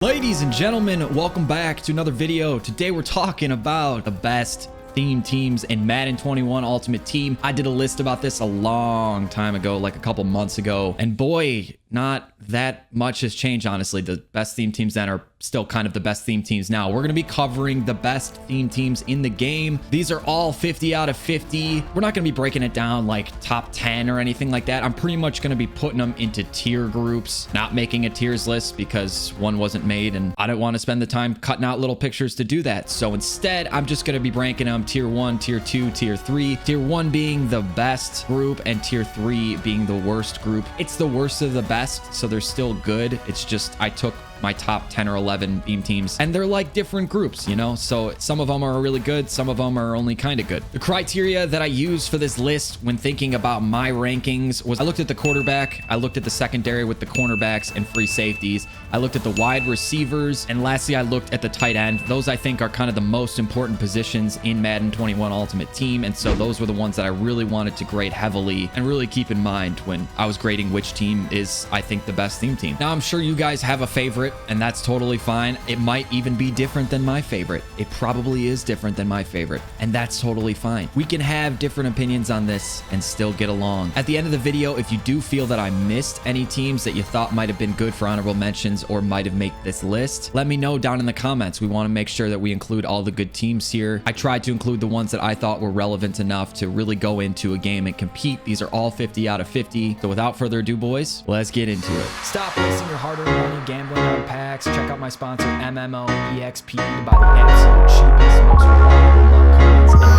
Ladies and gentlemen, welcome back to another video. Today we're talking about the best theme teams in Madden 21 Ultimate Team. I did a list about this a long time ago, like a couple months ago, and boy, not that much has changed, honestly. The best theme teams then are still kind of the best theme teams now. We're going to be covering the best theme teams in the game. These are all 50 out of 50. We're not going to be breaking it down like top 10 or anything like that. I'm pretty much going to be putting them into tier groups, not making a tiers list because one wasn't made and I don't want to spend the time cutting out little pictures to do that. So instead, I'm just going to be ranking them tier 1, tier 2, tier 3. Tier 1 being the best group and tier 3 being the worst group. It's the worst of the best, so they're still good. It's just I took my top 10 or 11 theme teams and they're like different groups, you know, so some of them are really good, some of them are only kind of good. The criteria that I used for this list when thinking about my rankings was I looked at the quarterback, I looked at the secondary with the cornerbacks and free safeties, I looked at the wide receivers, and lastly I looked at the tight end. Those I think are kind of the most important positions in Madden 21 Ultimate Team, and so those were the ones that I really wanted to grade heavily and really keep in mind when I was grading which team is, I think, the best theme team. Now I'm sure you guys have a favorite, and that's totally fine. It might even be different than my favorite. It probably is different than my favorite, and that's totally fine. We can have different opinions on this and still get along. At the end of the video, if you do feel that I missed any teams that you thought might have been good for honorable mentions or might have made this list, let me know down in the comments. We want to make sure that we include all the good teams here. I tried to include the ones that I thought were relevant enough to really go into a game and compete. These are all 50 out of 50. So without further ado, boys, let's get into it. Stop wasting your hard-earned money gambling on packs. Check out my sponsor, MMOEXP, to buy the absolute cheapest, most reliable luck coins in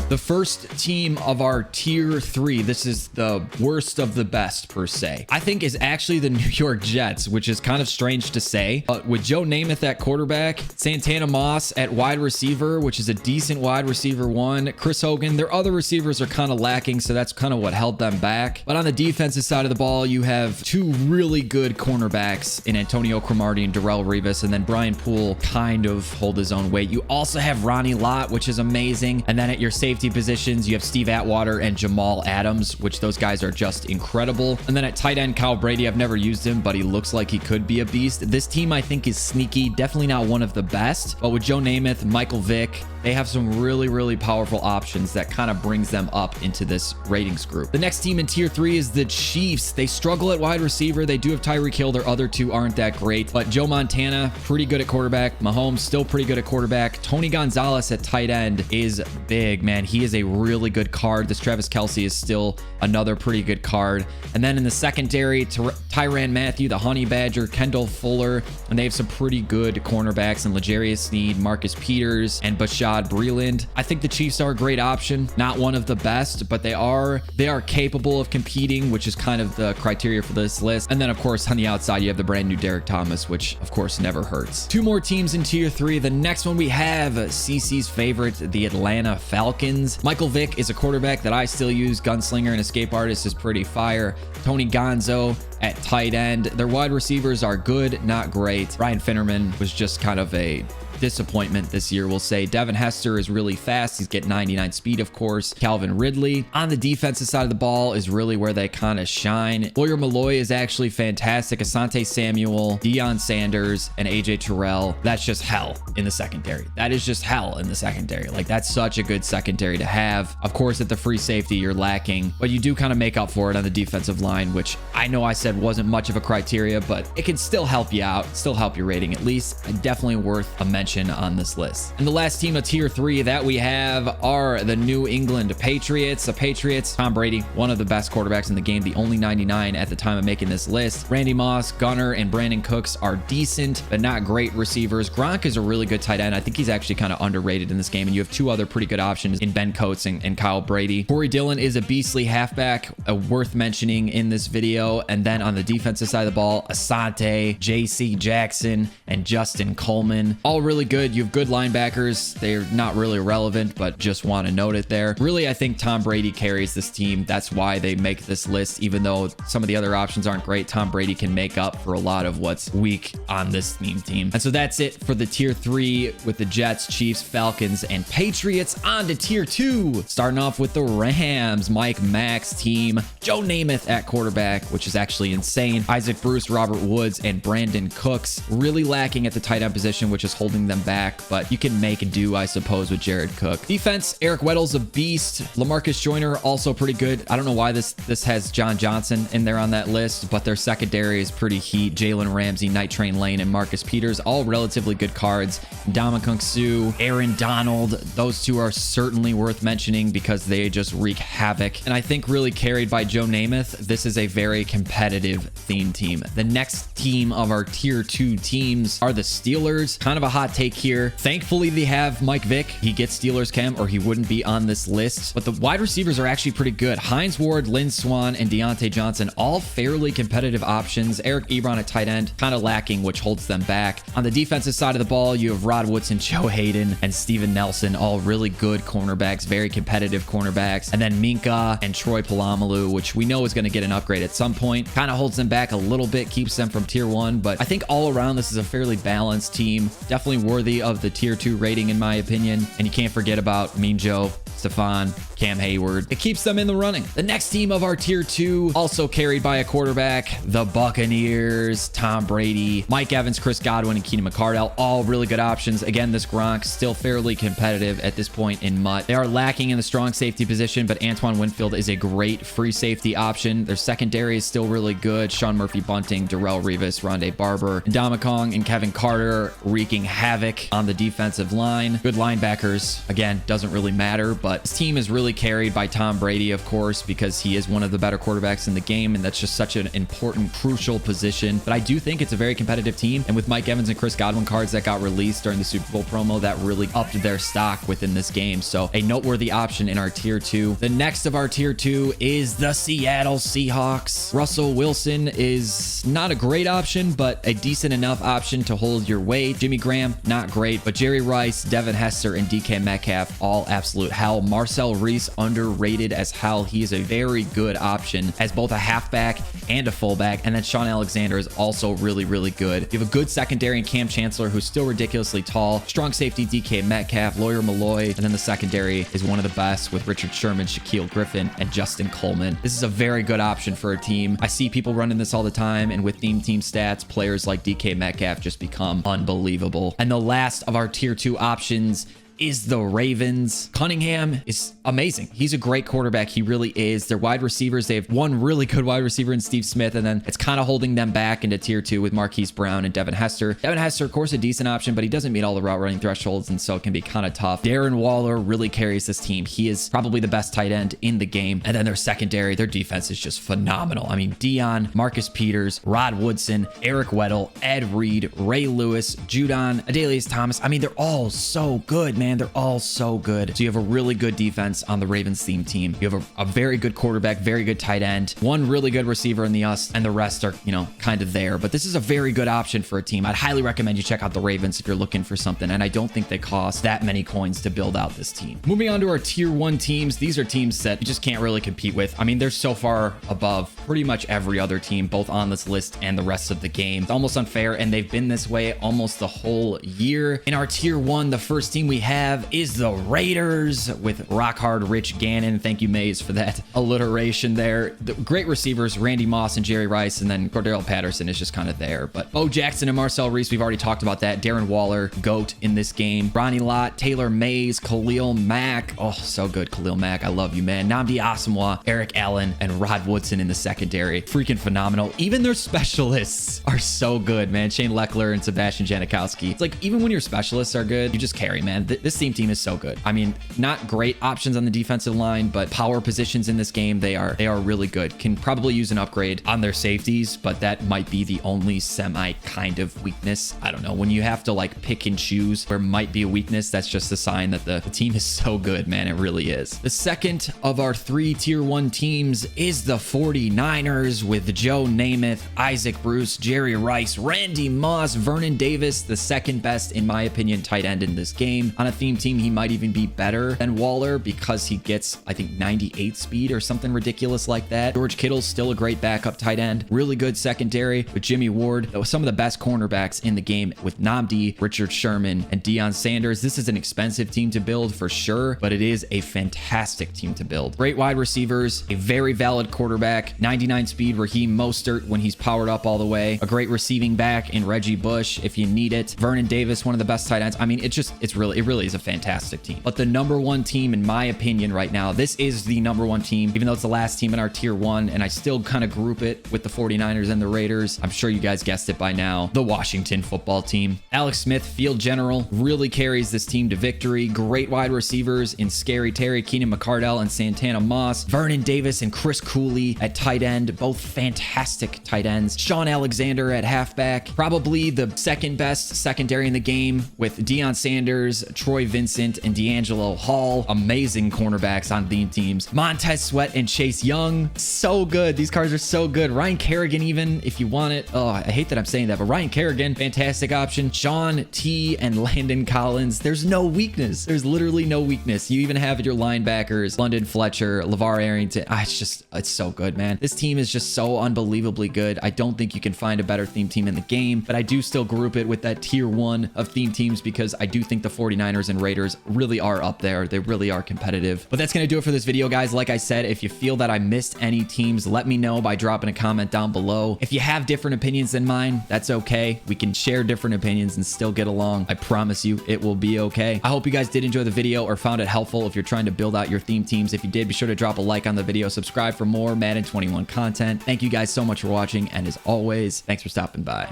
the first team of our tier 3, this is the worst of the best per se, I think is actually the New York Jets, which is kind of strange to say. But with Joe Namath at quarterback, Santana Moss at wide receiver, which is a decent wide receiver one, Chris Hogan, their other receivers are kind of lacking, so that's kind of what held them back. But on the defensive side of the ball, you have two really good cornerbacks in Antonio Cromartie and Darrelle Revis, and then Brian Poole kind of hold his own weight. You also have Ronnie Lott, which is amazing, and then at your safety positions, you have Steve Atwater and Jamal Adams, which those guys are just incredible. And then at tight end, Kyle Brady, I've never used him, but he looks like he could be a beast. This team, I think, is sneaky, definitely not one of the best, but with Joe Namath, Michael Vick, they have some really powerful options that kind of brings them up into this ratings group. The next team in tier 3 is the Chiefs. They struggle at wide receiver. They do have Tyreek Hill. Their other two aren't that great, but Joe Montana, pretty good at quarterback. Mahomes, still pretty good at quarterback. Tony Gonzalez at tight end is big, man. He is a really good card. This Travis Kelce is still another pretty good card. And then in the secondary, Tyrann Mathieu, the Honey Badger, Kendall Fuller, and they have some pretty good cornerbacks in L'Jarius Sneed, Marcus Peters, and Bashad Breeland. I think the Chiefs are a great option. Not one of the best, but they are capable of competing, which is kind of the criteria for this list. And then of course on the outside you have the brand new Derek Thomas, which of course never hurts. Two more teams in tier 3. The next one we have CC's favorite, the Atlanta Falcons. Michael Vick is a quarterback that I still use. Gunslinger and Escape Artist is pretty fire. Tony Gonzo at tight end. Their wide receivers are good, not great. Ryan Finnerman was just kind of a disappointment this year, we'll say. Devin Hester is really fast. He's getting 99 speed, of course. Calvin Ridley on the defensive side of the ball is really where they kind of shine. Lawyer Malloy is actually fantastic. Asante Samuel, Deion Sanders, and AJ Terrell. That's just hell in the secondary. That is just hell in the secondary. Like, that's such a good secondary to have. Of course, at the free safety, you're lacking, but you do kind of make up for it on the defensive line, which I know I said wasn't much of a criteria, but it can still help you out, still help your rating at least. Definitely worth a mention on this list. And the last team of tier 3 that we have are the New England Patriots. The Patriots, Tom Brady, one of the best quarterbacks in the game, the only 99 at the time of making this list. Randy Moss, Gunner, and Brandon Cooks are decent, but not great receivers. Gronk is a really good tight end. I think he's actually kind of underrated in this game, and you have two other pretty good options in Ben Coates and Kyle Brady. Corey Dillon is a beastly halfback, worth mentioning in this video. And then on the defensive side of the ball, Asante, JC Jackson, and Justin Coleman, all really really good. You have good linebackers. They're not really relevant, but just want to note it there. Really, I think Tom Brady carries this team. That's why they make this list. Even though some of the other options aren't great, Tom Brady can make up for a lot of what's weak on this team. And so that's it for the tier 3 with the Jets, Chiefs, Falcons, and Patriots. On to tier 2, starting off with the Rams, Mike Mack's team, Joe Namath at quarterback, which is actually insane. Isaac Bruce, Robert Woods, and Brandon Cooks. Really lacking at the tight end position, which is holding them back, but you can make do, I suppose, with Jared Cook. Defense, Eric Weddle's a beast. LaMarcus Joyner, also pretty good. I don't know why this has John Johnson in there on that list, but their secondary is pretty heat. Jalen Ramsey, Night Train Lane, and Marcus Peters, all relatively good cards. Ndamukong Suh, Aaron Donald, those two are certainly worth mentioning because they just wreak havoc. And I think really carried by Joe Namath, this is a very competitive theme team. The next team of our tier 2 teams are the Steelers. Kind of a hot take here. Thankfully, they have Mike Vick. He gets Steelers chem or he wouldn't be on this list. But the wide receivers are actually pretty good. Hines Ward, Lynn Swann, and Deontay Johnson, all fairly competitive options. Eric Ebron at tight end, kind of lacking, which holds them back. On the defensive side of the ball, you have Rod Woodson, Joe Hayden, and Steven Nelson, all really good cornerbacks, very competitive cornerbacks. And then Minka and Troy Polamalu, which we know is going to get an upgrade at some point. Kind of holds them back a little bit, keeps them from tier 1. But I think all around, this is a fairly balanced team. Definitely worthy of the tier 2 rating, in my opinion. And you can't forget about Mean Joe, Stephon, Cam Hayward. It keeps them in the running. The next team of our tier 2, also carried by a quarterback, the Buccaneers, Tom Brady, Mike Evans, Chris Godwin, and Keenan McCardell, all really good options. Again, this Gronk still fairly competitive at this point in MUT. They are lacking in the strong safety position, but Antoine Winfield is a great free safety option. Their secondary is still really good. Sean Murphy Bunting, Darrell Revis, Rondé Barber, Ndamukong, and Kevin Carter wreaking havoc on the defensive line. Good linebackers. Again, doesn't really matter, but this team is really carried by Tom Brady, of course, because he is one of the better quarterbacks in the game, and that's just such an important, crucial position. But I do think it's a very competitive team, and with Mike Evans and Chris Godwin cards that got released during the Super Bowl promo, that really upped their stock within this game. So a noteworthy option in our tier 2. The next of our tier 2 is the Seattle Seahawks. Russell Wilson is not a great option, but a decent enough option to hold your weight. Jimmy Graham, not great, but Jerry Rice, Devin Hester, and DK Metcalf, all absolute hell. Marcel Reese, underrated as hell. He is a very good option as both a halfback and a fullback. And then Sean Alexander is also really, really good. You have a good secondary in Cam Chancellor, who's still ridiculously tall. Strong safety DK Metcalf, Lawyer Malloy, and then the secondary is one of the best with Richard Sherman, Shaquille Griffin, and Justin Coleman. This is a very good option for a team. I see people running this all the time, and with team stats, players like DK Metcalf just become unbelievable. And the last of our tier 2 options is the Ravens. Cunningham is amazing. He's a great quarterback. He really is. Their wide receivers, they have one really good wide receiver in Steve Smith, and then it's kind of holding them back into tier 2 with Marquise Brown and Devin Hester. Devin Hester, of course, a decent option, but he doesn't meet all the route running thresholds, and so it can be kind of tough. Darren Waller really carries this team. He is probably the best tight end in the game. And then their secondary, their defense is just phenomenal. I mean, Dion, Marcus Peters, Rod Woodson, Eric Weddle, Ed Reed, Ray Lewis, Judon, Adelius Thomas. I mean, they're all so good, man. They're all so good. So you have a really good defense on the Ravens theme team. You have a very good quarterback, very good tight end, one really good receiver in the US, and the rest are, kind of there. But this is a very good option for a team. I'd highly recommend you check out the Ravens if you're looking for something. And I don't think they cost that many coins to build out this team. Moving on to our tier 1 teams. These are teams that you just can't really compete with. I mean, they're so far above pretty much every other team, both on this list and the rest of the game. It's almost unfair, and they've been this way almost the whole year. In our tier 1, the first team we have is the Raiders with rock hard Rich Gannon. Thank you, Mays, for that alliteration there. The great receivers, Randy Moss and Jerry Rice, and then Cordell Patterson is just kind of there. But Bo Jackson and Marcel Reese, we've already talked about that. Darren Waller, GOAT in this game. Ronnie Lott, Taylor Mays, Khalil Mack. Oh, so good, Khalil Mack. I love you, man. Nnamdi Asomugha, Eric Allen, and Rod Woodson in the secondary. Freaking phenomenal. Even their specialists are so good, man. Shane Leckler and Sebastian Janikowski. It's like, even when your specialists are good, you just carry, man. This team is so good. I mean, not great options on the defensive line, but power positions in this game, they are really good. Can probably use an upgrade on their safeties, but that might be the only semi kind of weakness. I don't know. When you have to like pick and choose where might be a weakness, that's just a sign that the team is so good, man. It really is. The second of our 3 tier 1 teams is the 49ers with Joe Namath, Isaac Bruce, Jerry Rice, Randy Moss, Vernon Davis, the second best, in my opinion, tight end in this game. On a theme team, he might even be better than Waller because he gets, I think, 98 speed or something ridiculous like that. George Kittle's still a great backup tight end. Really good secondary with Jimmy Ward. Some of the best cornerbacks in the game with Nnamdi, Richard Sherman, and Deion Sanders. This is an expensive team to build for sure, but it is a fantastic team to build. Great wide receivers, a very valid quarterback, 99 speed Raheem Mostert when he's powered up all the way, a great receiving back in Reggie Bush if you need it, Vernon Davis, one of the best tight ends. I mean, it really is a fantastic team. But the number 1 team, in my opinion, right now, this is the number 1 team, even though it's the last team in our tier 1, and I still kind of group it with the 49ers and the Raiders. I'm sure you guys guessed it by now. The Washington football team. Alex Smith, field general, really carries this team to victory. Great wide receivers in Scary Terry, Keenan McCardell, and Santana Moss. Vernon Davis and Chris Cooley at tight end, both fantastic tight ends. Sean Alexander at halfback, probably the second best secondary in the game with Deion Sanders, Troy Vincent, and D'Angelo Hall. Amazing cornerbacks on theme teams. Montez Sweat and Chase Young, so good. These cards are so good. Ryan Kerrigan, even if you want it. Oh, I hate that I'm saying that, but Ryan Kerrigan, fantastic option. Sean T and Landon Collins. There's no weakness. There's literally no weakness. You even have your linebackers, London Fletcher, LeVar Arrington. It's so good, man. This team is just so unbelievably good. I don't think you can find a better theme team in the game, but I do still group it with that tier 1 of theme teams because I do think the 49ers and Raiders really are up there. They really are competitive. But that's going to do it for this video, guys. Like I said, if you feel that I missed any teams, let me know by dropping a comment down below. If you have different opinions than mine, that's okay. We can share different opinions and still get along. I promise you it will be okay. I hope you guys did enjoy the video or found it helpful if you're trying to build out your theme teams. If you did, be sure to drop a like on the video, subscribe for more Madden 21 content. Thank you guys so much for watching, and as always, thanks for stopping by.